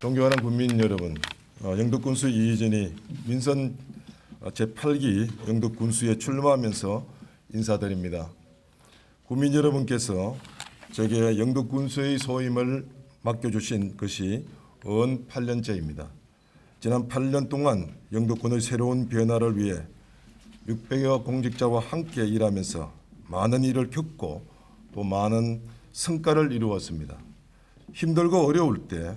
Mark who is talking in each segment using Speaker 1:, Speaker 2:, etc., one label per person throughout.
Speaker 1: 존경하는 국민 여러분, 영덕군수 이희진이 민선 제8기 영덕군수에 출마하면서 인사드립니다. 국민 여러분께서 제게 영덕군수의 소임을 맡겨주신 것이 언 8년째입니다. 지난 8년 동안 영덕군의 새로운 변화를 위해 600여 공직자와 함께 일하면서 많은 일을 겪고 또 많은 성과를 이루었습니다. 힘들고 어려울 때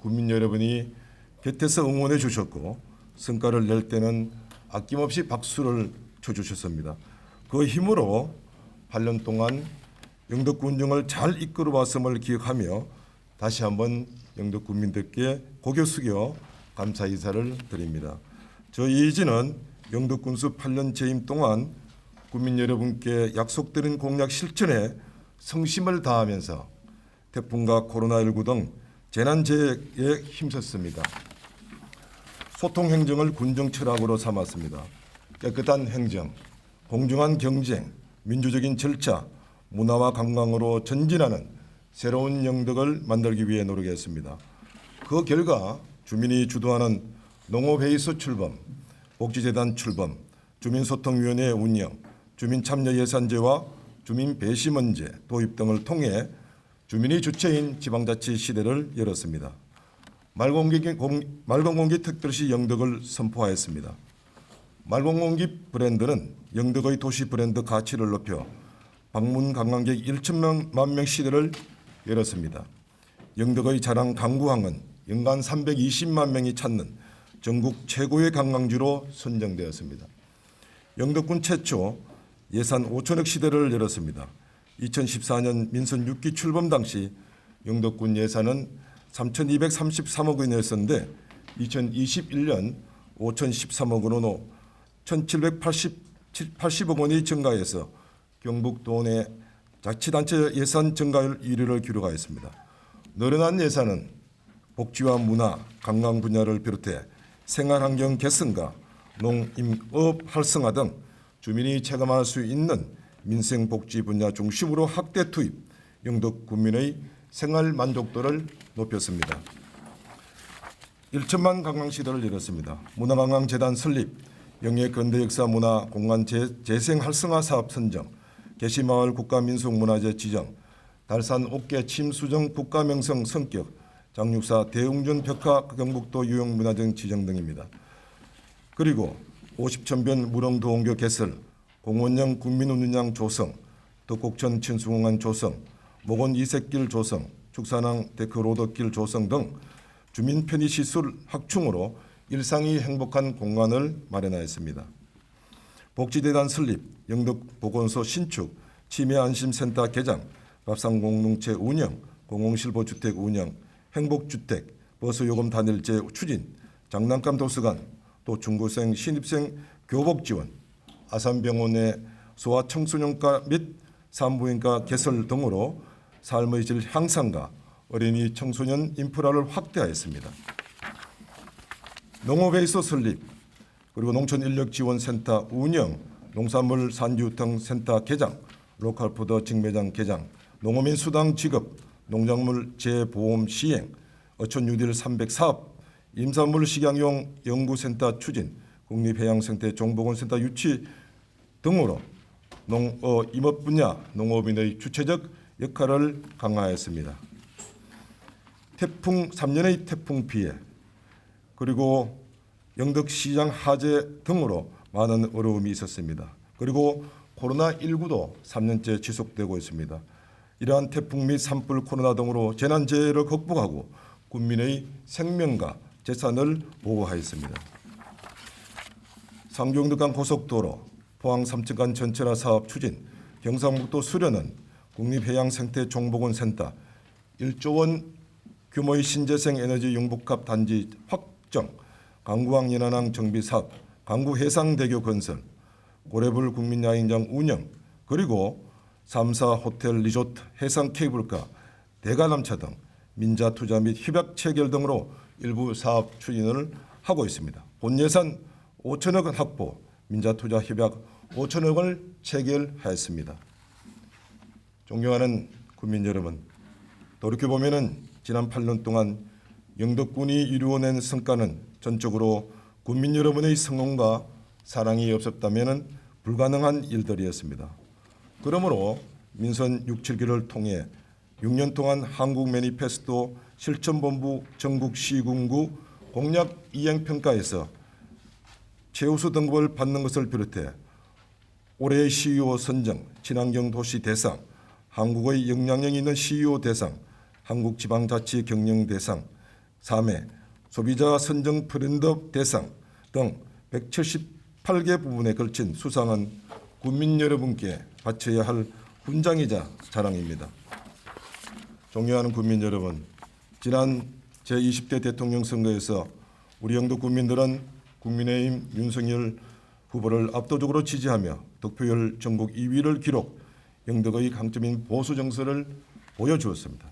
Speaker 1: 국민 여러분이 곁에서 응원해 주셨고 성과를 낼 때는 아낌없이 박수를 쳐주셨습니다. 그 힘으로 8년 동안 영덕군정을 잘 이끌어 왔음을 기억하며 다시 한번 영덕 국민들께 고개 숙여 감사 인사를 드립니다. 저 이희진은 영덕군수 8년 재임 동안 국민 여러분께 약속드린 공약 실천에 성심을 다하면서 태풍과 코로나19 등 재난재해에 힘썼습니다. 소통 행정을 군정 철학으로 삼았습니다. 깨끗한 행정, 공정한 경쟁, 민주적인 절차, 문화와 관광으로 전진하는 새로운 영덕을 만들기 위해 노력했습니다. 그 결과 주민이 주도하는 농업회의소 출범, 복지재단 출범, 주민소통위원회 운영, 주민참여예산제와 주민배심원제 도입 등을 통해 주민이 주체인 지방자치 시대를 열었습니다. 맑은 공기 특별시 영덕을 선포하였습니다. 맑은 공기 브랜드는 영덕의 도시 브랜드 가치를 높여 방문 관광객 1천만 명 시대를 열었습니다. 영덕의 자랑 강구항은 연간 320만 명이 찾는 전국 최고의 관광지로 선정되었습니다. 영덕군 최초 예산 5천억 시대를 열었습니다. 2014년 민선 6기 출범 당시 영덕군 예산은 3,233억 원이었는데 2021년 5,013억 원으로 1,780억 원이 증가해서 경북도 내 자치단체 예산 증가율 1위를 기록하였습니다. 늘어난 예산은 복지와 문화, 관광 분야를 비롯해 생활환경 개선과 농임업 활성화 등 주민이 체감할 수 있는 민생복지 분야 중심으로 확대 투입, 영덕 국민의 생활 만족도를 높였습니다. 1천만 관광시대를 열었습니다. 문화관광재단 설립, 영예근대역사문화공간 재생 활성화 사업 선정, 계시마을 국가민속문화재 지정, 달산 옥계 침수정 국가명성 성격, 장육사 대웅전 벽화 경북도 유형문화재 지정 등입니다. 그리고 50천변 무릉도원교 개설, 공원형 국민운동장 조성, 덕곡천 친수공원 조성, 목원 이색길 조성, 축산항 데크로드길 조성 등 주민 편의시설 확충으로 일상이 행복한 공간을 마련하였습니다. 복지재단 설립, 영덕보건소 신축, 치매안심센터 개장, 밥상공동체 운영, 공공실보주택 운영, 행복주택, 버스요금 단일제 추진, 장난감 도서관, 또 중고생, 신입생 교복 지원, 아산병원의 소아청소년과 및 산부인과 개설 등으로 삶의 질 향상과 어린이 청소년 인프라를 확대하였습니다. 농업회의소 설립, 그리고 농촌인력지원센터 운영, 농산물 산지유통센터 개장, 로컬푸드 직매장 개장, 농어민 수당 지급, 농작물 재보험 시행, 어촌뉴딜 300 사업, 임산물 식양용 연구센터 추진, 국립해양생태 정보건센터 유치 등으로 임업 분야 농업인의 주체적 역할을 강화했습니다. 3년의 태풍 피해, 그리고 영덕시장 화재 등으로 많은 어려움이 있었습니다. 그리고 코로나19도 3년째 지속되고 있습니다. 이러한 태풍 및 산불, 코로나 등으로 재난재해를 극복하고 국민의 생명과 재산을 보호하였습니다. 상주영덕간 고속도로, 포항 삼척간 전철화 사업 추진, 경상북도 수련원, 국립해양생태정보원센터, 1조 원 규모의 신재생 에너지 융복합 단지 확정, 강구항 연안항 정비 사업, 강구 해상대교 건설, 고래불 국민야행장 운영, 그리고 3사 호텔 리조트 해상 케이블카, 대관람차 등 민자 투자 및 협약 체결 등으로 일부 사업 추진을 하고 있습니다. 본 예산 5천억 원 확보, 민자 투자 협약 5천억 원을 체결하였습니다. 존경하는 국민 여러분, 돌이켜보면 지난 8년 동안 영덕군이 이루어낸 성과는 전적으로 군민 여러분의 성원과 사랑이 없었다면 불가능한 일들이었습니다. 그러므로 민선 6, 7기를 통해 6년 동안 한국 매니페스토 실천본부 전국 시군구 공약 이행평가에서 최우수 등급을 받는 것을 비롯해 올해의 CEO 선정, 친환경 도시 대상, 한국의 영향력 있는 CEO 대상, 한국지방자치 경영 대상, 3회 소비자 선정 브랜드 대상 등 178개 부분에 걸친 수상은 국민 여러분께 바쳐야 할 훈장이자 자랑입니다. 존경하는 국민 여러분, 지난 제20대 대통령 선거에서 우리 영덕 국민들은 국민의힘 윤석열 후보를 압도적으로 지지하며 득표율 전국 2위를 기록, 영덕의 강점인 보수 정서를 보여주었습니다.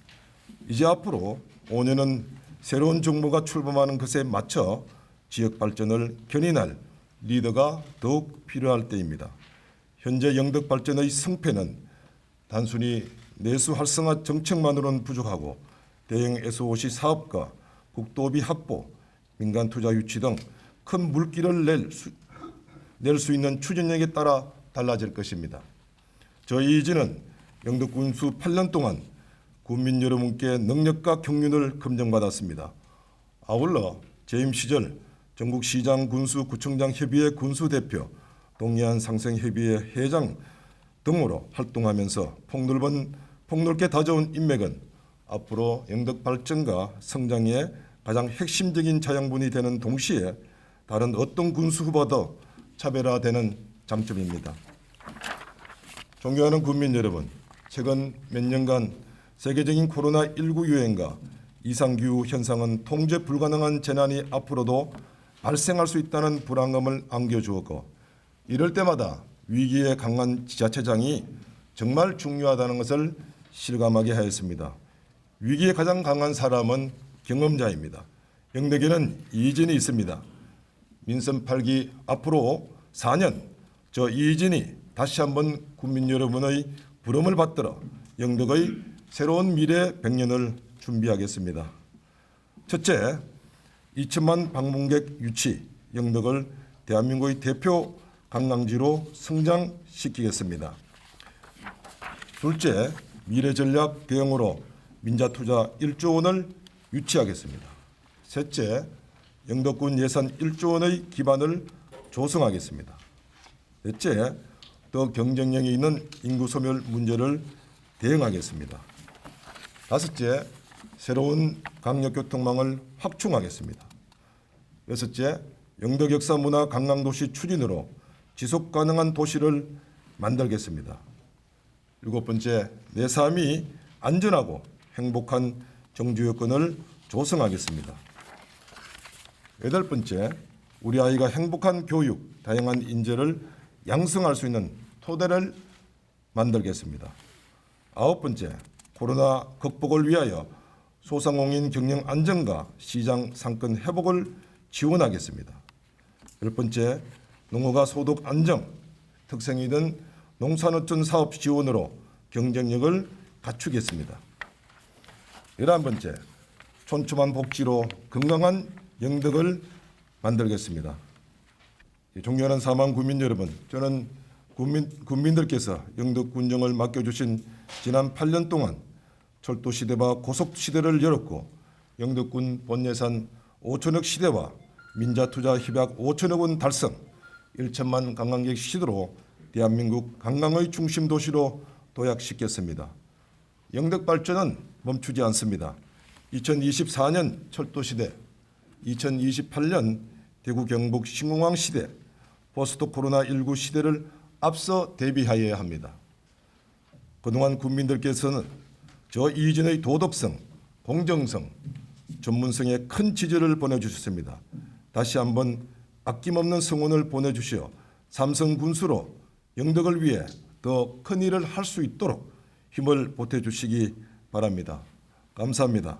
Speaker 1: 이제 앞으로 5년은 새로운 정부가 출범하는 것에 맞춰 지역 발전을 견인할 리더가 더욱 필요할 때입니다. 현재 영덕 발전의 성패는 단순히 내수 활성화 정책만으로는 부족하고 대형 SOC 사업과 국도비 확보, 민간 투자 유치 등 큰 물길을 낼 수 있는 추진력에 따라 달라질 것입니다. 저희 이진은 영덕 군수 8년 동안 국민 여러분께 능력과 경륜을 검증받았습니다. 아울러 재임 시절 전국시장 군수 구청장 협의회 군수대표, 동해안 상생협의회 회장 등으로 활동하면서 폭넓게 다져온 인맥은 앞으로 영덕 발전과 성장의 가장 핵심적인 자양분이 되는 동시에 다른 어떤 군수 후보도 차별화되는 장점입니다. 존경하는 국민 여러분, 최근 몇 년간 세계적인 코로나19 유행과 이상기후 현상은 통제 불가능한 재난이 앞으로도 발생할 수 있다는 불안감을 안겨주었고, 이럴 때마다 위기에 강한 지자체장이 정말 중요하다는 것을 실감하게 하였습니다. 위기에 가장 강한 사람은 경험자입니다. 영덕에는 이진이 있습니다. 민선 8기 앞으로 4년 저 이진이 다시 한번 국민 여러분의 부름을 받들어 영덕의 새로운 미래 100년을 준비하겠습니다. 첫째, 2천만 방문객 유치, 영덕을 대한민국의 대표 관광지로 성장시키겠습니다. 둘째, 미래전략 대응으로 민자투자 1조 원을 유치하겠습니다. 셋째, 영덕군 예산 1조 원의 기반을 조성하겠습니다. 넷째, 더 경쟁력이 있는 인구 소멸 문제를 대응하겠습니다. 다섯째, 새로운 강력교통망을 확충하겠습니다. 여섯째, 영덕 역사 문화 관광도시 추진으로 지속 가능한 도시를 만들겠습니다. 일곱 번째, 내 삶이 안전하고 행복한 정주 여건을 조성하겠습니다. 여덟 번째, 우리 아이가 행복한 교육, 다양한 인재를 양성할 수 있는 토대를 만들겠습니다. 아홉 번째, 코로나 극복을 위하여 소상공인 경영 안정과 시장 상권 회복을 지원하겠습니다. 열 번째, 농어가 소득 안정, 특생이든 농산어촌 사업 지원으로 경쟁력을 갖추겠습니다. 11번째, 촘촘한 복지로 건강한 영덕을 만들겠습니다. 존경하는 사망 국민 여러분, 저는 국민들께서 영덕 군정을 맡겨주신 지난 8년 동안 철도 시대와 고속 시대를 열었고, 영덕군 본예산 5천억 시대와 민자투자 협약 5천억 원 달성, 1천만 관광객 시대로 대한민국 관광의 중심 도시로 도약시켰습니다. 영덕 발전은 멈추지 않습니다. 2024년 철도 시대, 2028년 대구 경북 신공항 시대, 포스트 코로나19 시대를 앞서 대비하여야 합니다. 그동안 국민들께서는 저 이진의 도덕성, 공정성, 전문성에 큰 지지를 보내주셨습니다. 다시 한번 아낌없는 성원을 보내주시어 삼성 군수로 영덕을 위해 더 큰 일을 할 수 있도록 힘을 보태주시기 바랍니다. 감사합니다.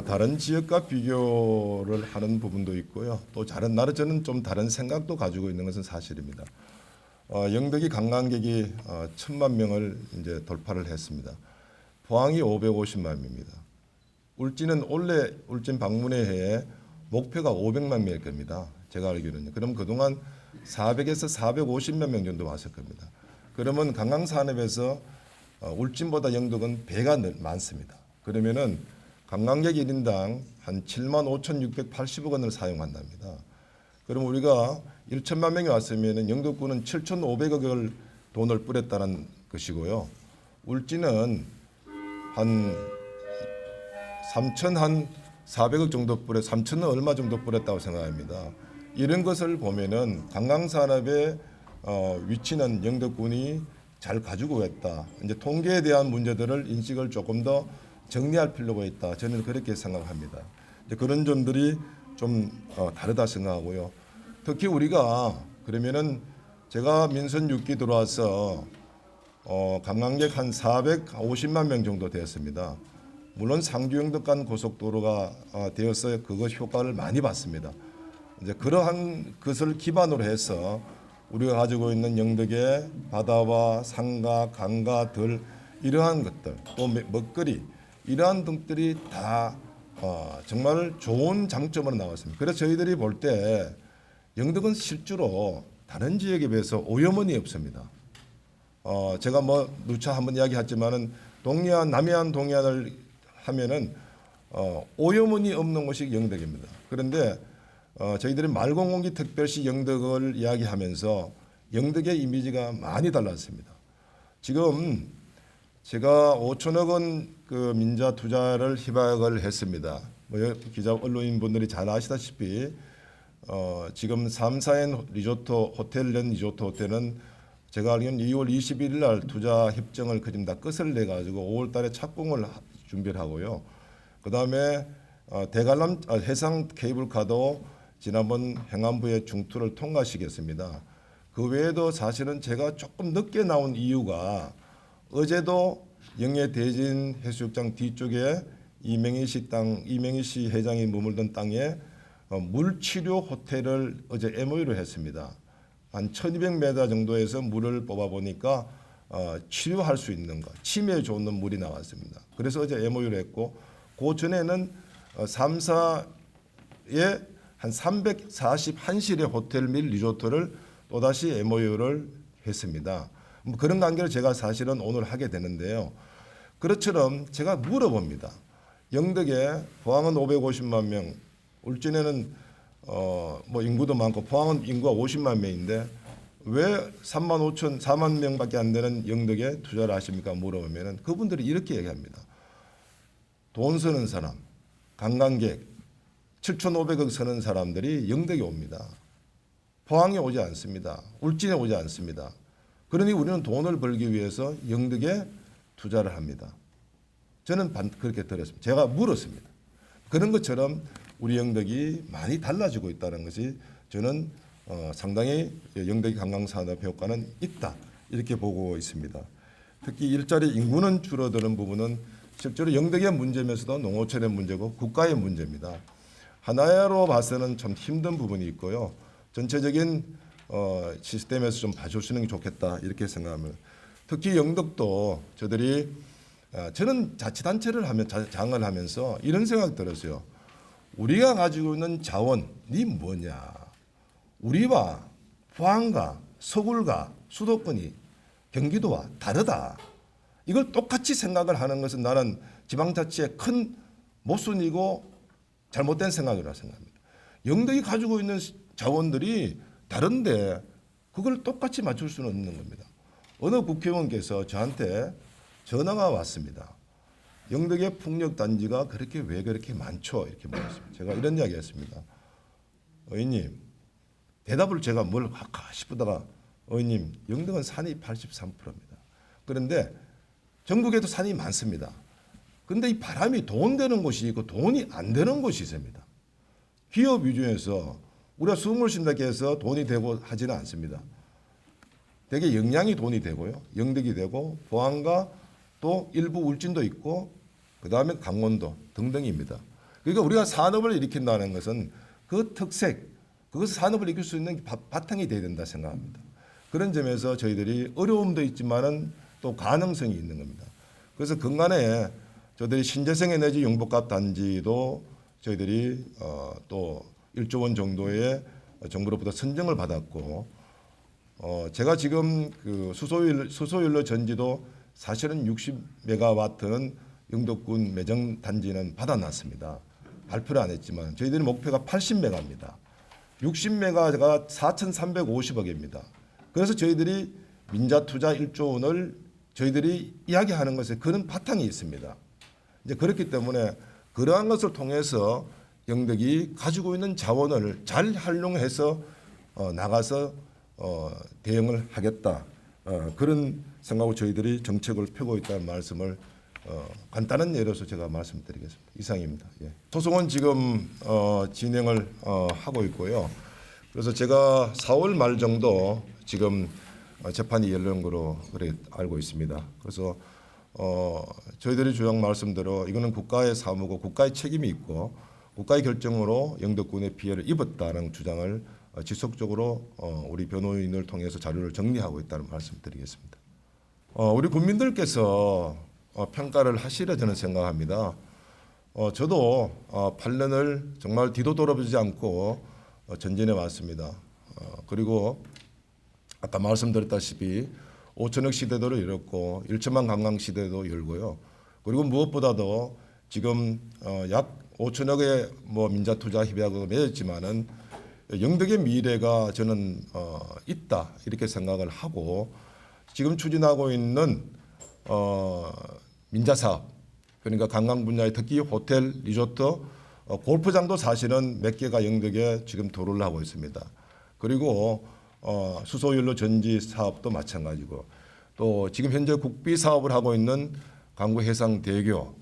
Speaker 1: 다른 지역과 비교를 하는 부분도 있고요. 또 다른 나라 저는 좀 다른 생각도 가지고 있는 것은 사실입니다. 영덕이 관광객이 1,000만 명을 이제 돌파를 했습니다. 포항이 550만 명입니다. 울진은 원래 울진 방문의 해에 목표가 500만 명일 겁니다. 제가 알기로는요. 그럼 그동안 400에서 450만 명 정도 왔을 겁니다. 그러면 관광산업에서 울진보다 영덕은 배가 많습니다. 그러면은 관광객 1인당 한 7만 5,680억 원을 사용한답니다. 그럼 우리가 1천만 명이 왔으면 영덕군은 7,500억을 돈을 뿌렸다는 것이고요. 울진은 한 3,400억 정도 3천은 얼마 정도 뿌렸다고 생각합니다. 이런 것을 보면은 관광산업의 위치는 영덕군이 잘 가지고 있다. 이제 통계에 대한 문제들을 인식을 조금 더 정리할 필요가 있다. 저는 그렇게 생각합니다. 이제 그런 점들이 좀 다르다 생각하고요. 특히 우리가 그러면은 제가 민선 6기 들어와서 관광객 한 450만 명 정도 되었습니다. 물론 상주영덕 간 고속도로가 되어서 그것 효과를 많이 봤습니다. 이제 그러한 것을 기반으로 해서 우리가 가지고 있는 영덕의 바다와 산과 강과 들 이러한 것들 또 먹거리 이러한 등들이 다 정말 좋은 장점으로 나왔습니다. 그래서 저희들이 볼 때 영덕은 실제로 다른 지역에 비해서 오염원이 없습니다. 제가 뭐 누차 한번 이야기했지만은 동해안, 남해안, 동해안을 하면은 오염원이 없는 곳이 영덕입니다. 그런데 저희들이 말공공기 특별시 영덕을 이야기하면서 영덕의 이미지가 많이 달랐습니다. 지금 제가 5천억 원 그 민자 투자를 희박을 했습니다. 뭐 기자 언론인 분들이 잘 아시다시피 지금 3사엔 리조트 호텔 리조트 호텔은 제가 알기로는 2월 21일 날 투자 협정을 거진 다 끝을 내 가지고 5월 달에 착공을 준비를 하고요. 그다음에 대관람 해상 케이블카도 지난번 행안부의 중투를 통과시켰습니다. 그 외에도 사실은 제가 조금 늦게 나온 이유가 어제도 영해 대진 해수욕장 뒤쪽에 이명희 씨 회장이 머물던 땅에 물치료 호텔을 어제 MOU를 했습니다. 한 1200m 정도에서 물을 뽑아 보니까 치료할 수 있는 것, 치매에 좋은 물이 나왔습니다. 그래서 어제 MOU를 했고 그 전에는 3사에 한 341실의 호텔 및 리조트를 또다시 MOU를 했습니다. 뭐 그런 관계를 제가 사실은 오늘 하게 되는데요. 그렇처럼 제가 물어봅니다. 영덕에 포항은 550만 명, 울진에는 뭐 인구도 많고 포항은 인구가 50만 명인데 왜 3만 5천, 4만 명밖에 안 되는 영덕에 투자를 하십니까? 물어보면은 그분들이 이렇게 얘기합니다. 돈 쓰는 사람, 관광객 7,500억 쓰는 사람들이 영덕에 옵니다. 포항에 오지 않습니다. 울진에 오지 않습니다. 그러니 우리는 돈을 벌기 위해서 영덕에 투자를 합니다. 저는 그렇게 들었습니다. 제가 물었습니다. 그런 것처럼 우리 영덕이 많이 달라지고 있다는 것이 저는 상당히 영덕의 관광산업 효과는 있다 이렇게 보고 있습니다. 특히 일자리 인구는 줄어드는 부분은 실제로 영덕의 문제면서도 농어촌의 문제고 국가의 문제입니다. 하나로 봐서는 참 힘든 부분이 있고요. 전체적인 시스템에서 좀 봐주시는 게 좋겠다 이렇게 생각합니다. 특히 영덕도 저는 자치단체를 하면 장을 하면서 이런 생각 들었어요. 우리가 가지고 있는 자원이 뭐냐? 우리와 포항과 서울과 수도권이 경기도와 다르다. 이걸 똑같이 생각을 하는 것은 나는 지방자치의 큰 모순이고 잘못된 생각이라고 생각합니다. 영덕이 가지고 있는 자원들이 다른데 그걸 똑같이 맞출 수는 없는 겁니다. 어느 국회의원께서 저한테 전화가 왔습니다. 영덕의 풍력단지가 왜 그렇게 많죠? 이렇게 물었습니다. 제가 이런 이야기 했습니다. 의원님, 대답을 제가 뭘 할까 싶다가 의원님, 영덕은 산이 83%입니다. 그런데 전국에도 산이 많습니다. 그런데 이 바람이 돈 되는 곳이 있고 돈이 안 되는 곳이 있습니다. 기업 위주에서 우리가 숨을 쉰다고 해서 돈이 되고 하지는 않습니다. 되게 영양이 돈이 되고요. 영덕이 되고 포항과 또 일부 울진도 있고 그다음에 강원도 등등입니다. 그러니까 우리가 산업을 일으킨다는 것은 그 특색, 그것을 산업을 일으킬 수 있는 바탕이 돼야 된다 생각합니다. 그런 점에서 저희들이 어려움도 있지만은 또 가능성이 있는 겁니다. 그래서 근간에 저희들이 신재생 에너지 융복합 단지도 저희들이 또 1조 원 정도의 정부로부터 선정을 받았고, 제가 지금 그 수소연료 전지도 사실은 60메가와트는 영덕군 매정 단지는 받아놨습니다. 발표를 안 했지만 저희들이 목표가 80메가입니다. 60메가가 4,350억입니다. 그래서 저희들이 민자투자 1조 원을 저희들이 이야기하는 것에 그런 바탕이 있습니다. 이제 그렇기 때문에 그러한 것을 통해서 영덕이 가지고 있는 자원을 잘 활용해서 나가서 대응을 하겠다. 그런 생각으로 저희들이 정책을 펴고 있다는 말씀을 간단한 예로서 제가 말씀드리겠습니다. 이상입니다. 예. 소송은 지금 진행을 하고 있고요. 그래서 제가 4월 말 정도 지금 재판이 열리는 거로 그래 알고 있습니다. 그래서 저희들이 주장 말씀대로 이거는 국가의 사무고 국가의 책임이 있고 국가의 결정으로 영덕군의 피해를 입었다는 주장을 지속적으로 우리 변호인을 통해서 자료를 정리하고 있다는 말씀드리겠습니다. 우리 국민들께서 평가를 하시려 저는 생각합니다. 저도 8년을 정말 뒤도 돌아보지 않고 전진해 왔습니다. 그리고 아까 말씀드렸다시피 5천억 시대도를 열었고 1천만 관광 시대도 열고요. 그리고 무엇보다도 지금 약 5천억의 민자 투자 협약을 맺었지만은 영덕의 미래가 저는 있다 이렇게 생각을 하고 지금 추진하고 있는 민자 사업 그러니까 관광 분야의 특히 호텔, 리조트, 골프장도 사실은 몇 개가 영덕에 지금 도로를 하고 있습니다. 그리고 수소연료 전지 사업도 마찬가지고 또 지금 현재 국비 사업을 하고 있는 강구해상대교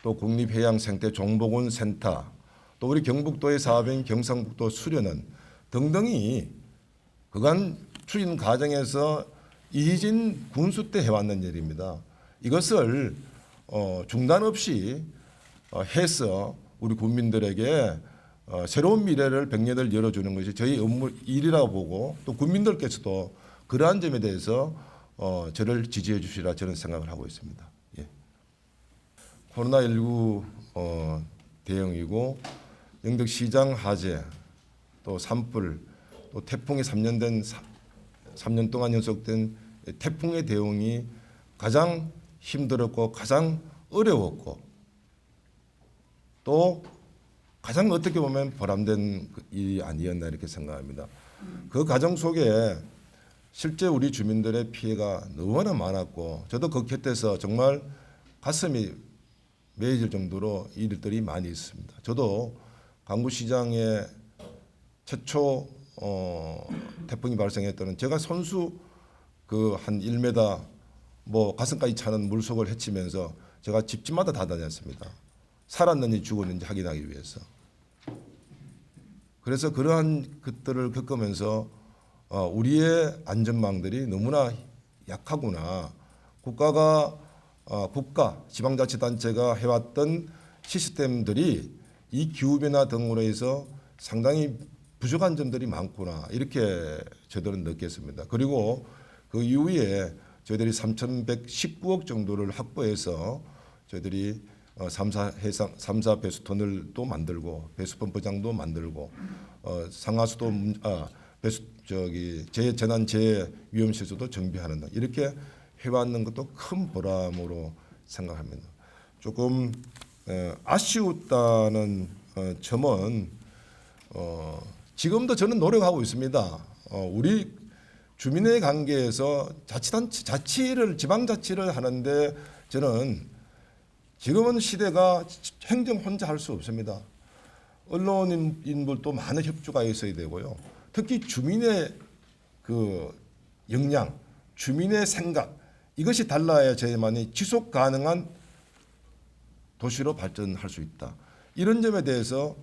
Speaker 1: 또 국립해양생태정보군 센터 또 우리 경북도의 사업인 경상북도 수련원 등등이 그간 추진 과정에서 이진 군수 때 해왔는 일입니다. 이것을 중단 없이 해서 우리 국민들에게 새로운 미래를 백년을 열어주는 것이 저희 업무 일이라고 보고 또 국민들께서도 그러한 점에 대해서 저를 지지해 주시라 저는 생각을 하고 있습니다. 예. 코로나19 대응이고 영덕시장 화재 또 산불 또 태풍이 3년 동안 연속된 태풍의 대응이 가장 힘들었고 가장 어려웠고 또 가장 어떻게 보면 보람된 일이 아니었나 이렇게 생각합니다. 그 과정 속에 실제 우리 주민들의 피해가 너무나 많았고 저도 그 곁에서 정말 가슴이 메어질 정도로 일들이 많이 있습니다. 저도 강구시장에 최초 태풍이 발생했다는 제가 선수 그 한 1m 가슴까지 차는 물속을 헤치면서 제가 집집마다 다 다녔습니다. 살았는지 죽었는지 확인하기 위해서. 그래서 그러한 것들을 겪으면서 우리의 안전망들이 너무나 약하구나. 국가, 지방자치단체가 해왔던 시스템들이 이 기후변화 등으로 해서 상당히 부족한 점들이 많구나. 이렇게 저들은 느꼈습니다. 그리고 그 이후에 저희들이 3,119억 정도를 확보해서 저희들이 3사 배수 터널도 만들고 배수 펌프장도 만들고 상하수도 재난재해위험시설도 정비하는 등 이렇게 해왔는 것도 큰 보람으로 생각합니다. 조금 아쉬웠다는 점은 지금도 저는 노력하고 있습니다. 우리 주민의 관계에서 지방자치를 하는데 저는 지금은 시대가 행정 혼자 할 수 없습니다. 언론인들도 많은 협조가 있어야 되고요. 특히 주민의 그 역량, 주민의 생각 이것이 달라야 저희만이 지속 가능한 도시로 발전할 수 있다. 이런 점에 대해서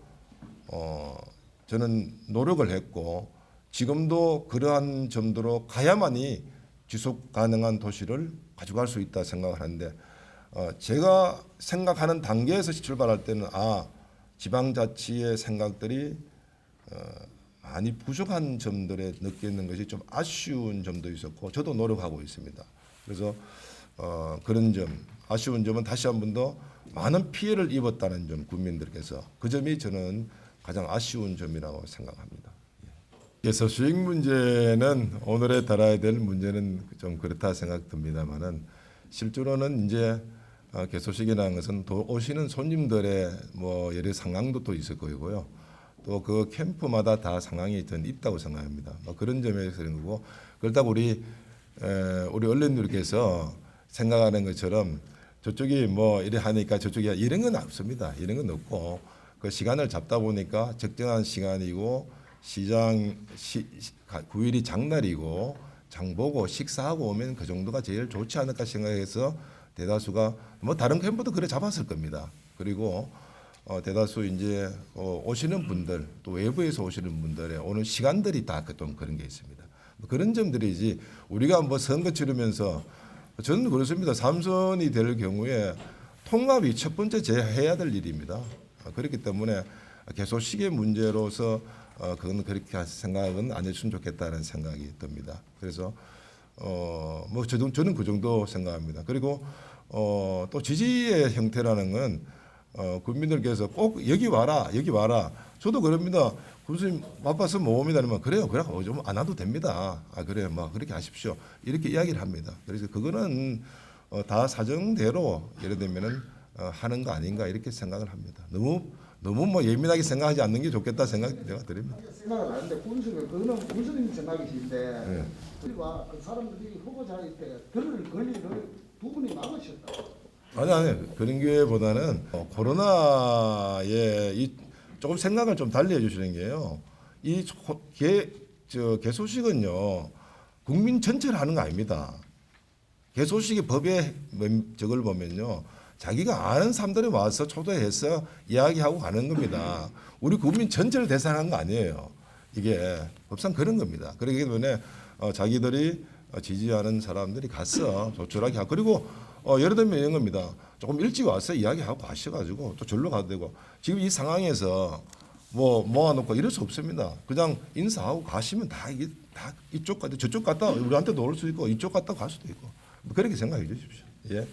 Speaker 1: 저는 노력을 했고 지금도 그러한 점도로 가야만이 지속 가능한 도시를 가져갈 수 있다 생각을 하는데 제가 생각하는 단계에서 출발할 때는 지방자치의 생각들이 많이 부족한 점들에 느끼는 것이 좀 아쉬운 점도 있었고 저도 노력하고 있습니다. 그래서 그런 점, 아쉬운 점은 다시 한 번 더 많은 피해를 입었다는 점 국민들께서 그 점이 저는 가장 아쉬운 점이라고 생각합니다. 개소식 문제는 오늘에 달아야 될 문제는 좀 그렇다 생각 듭니다만은 실제로는 이제 개소식이라는 것은 또 오시는 손님들의 뭐 여러 상황도 또 있을 거고요. 또 그 캠프마다 다 상황이 전 있다고 생각합니다. 뭐 그런 점에서 그런 거고 그렇다고 우리 언론들께서 생각하는 것처럼 저쪽이 뭐 이래 하니까 저쪽이 이런 건 없습니다. 이런 건 없고 그 시간을 잡다 보니까 적정한 시간이고 시장 9일이 장날이고 장 보고 식사하고 오면 그 정도가 제일 좋지 않을까 생각해서 대다수가 뭐 다른 캠프도 그래 잡았을 겁니다. 그리고 대다수 이제 오시는 분들 또 외부에서 오시는 분들의 오는 시간들이 다 좀 그런 게 있습니다. 그런 점들이지 우리가 뭐 선거 치르면서 저는 그렇습니다. 3선이 될 경우에 통합이 첫 번째 해야 될 일입니다. 그렇기 때문에 개소식의 문제로서 그건 그렇게 생각은 안 했으면 좋겠다는 생각이 듭니다. 그래서 뭐 저는 그 정도 생각합니다. 그리고 또 지지의 형태라는 건 국민들께서 꼭 여기 와라. 저도 그럽니다. 교수님 바빠서 못 옵니다. 그러면 그래요. 좀 안 와도 됩니다. 그래요. 뭐 그렇게 하십시오. 이렇게 이야기를 합니다. 그래서 그거는 다 사정대로 예를 들면은 하는 거 아닌가 이렇게 생각을 합니다. 너무 뭐 예민하게 생각하지 않는 게 좋겠다 생각 제가 드립니다.
Speaker 2: 생각은 하는데 그거는 군수님 생각이신데 우리가 그 사람들이 후보자일 때 들을 권리를 두 분이 막으셨다.
Speaker 1: 아니 그런 게보다는 코로나에 조금 생각을 좀 달리 해주시는 게요. 이 개소식은요 국민 전체를 하는 거 아닙니다. 개소식의 법에 저걸 보면요 자기가 아는 사람들이 와서 초대해서 이야기하고 가는 겁니다. 우리 국민 전체를 대상한 거 아니에요. 이게 법상 그런 겁니다. 그렇기 때문에 자기들이 지지하는 사람들이 가서 조촐하게 하고 그리고 예를 들면 이런 겁니다. 조금 일찍 와서 이야기하고 가셔가지고 또 절로 가도 되고 지금 이 상황에서 뭐 모아놓고 이럴 수 없습니다. 그냥 인사하고 가시면 다 이게 다 이쪽 갔다 저쪽 갔다 우리한테도 올 수 있고 이쪽 갔다 갈 수도 있고 그렇게 생각해 주십시오. 예.